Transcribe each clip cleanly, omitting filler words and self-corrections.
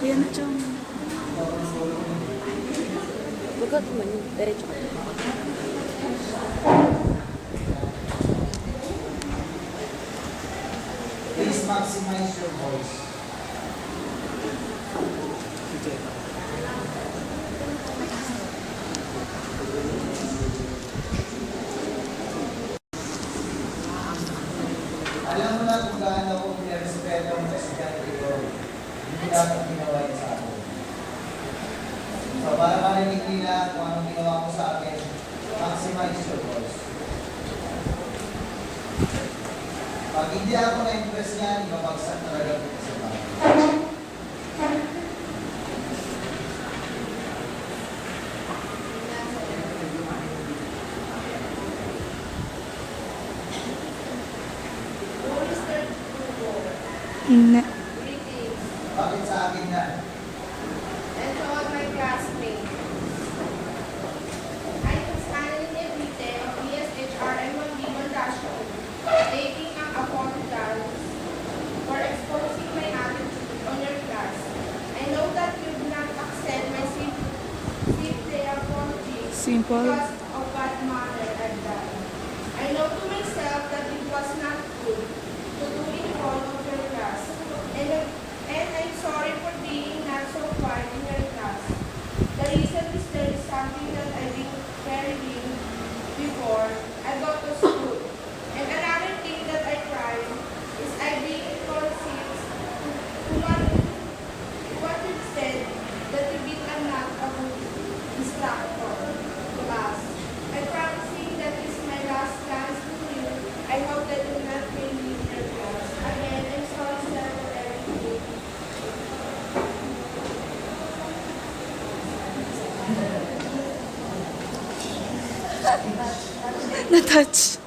Yan na dyan. Bagat mo yun. Diretso ka. Please maximize your voice. Alam mo na kung gaano ko pinarespeto ang presidente ko. Hindi dapat ginawa yun sa akin. So para marinig nila kung anong ginawa ko sa akin, maximize your voice. Pag hindi ako na-impress niyan, mabagsak talaga ko sa bahay. Hindi. Bakit sa akin na? And to all my classmates, I was handling every day of ESHR and one given classroom, taking an apologize for exposing my attitude on your class. I know that you do not accept my simple apology Simple. because of what manner I've done. I know to myself that it was not good to do in front of your class. And I'm sorry for being not so quiet in your class. The reason is there is something that I've been carrying before I got to school. And another thing that I tried is I've been conceived to what you said that you've been a not a good instructor to us. I'm promising that this is my last chance to you. I hope that you will not fail me in your class. Again, I'm sorry sir for everything. Na-touch.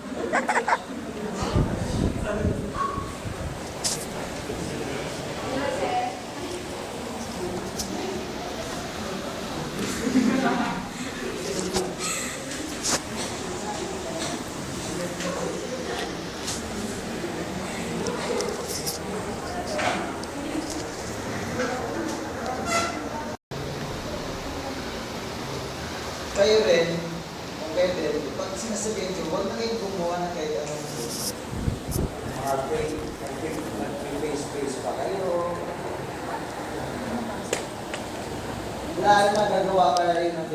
Kayo rin, kung pwede, pag sinasabihin ko, huwag na kayong gumawa na kahit anong mga face pa kayo. Wala na magagawa ka rin ng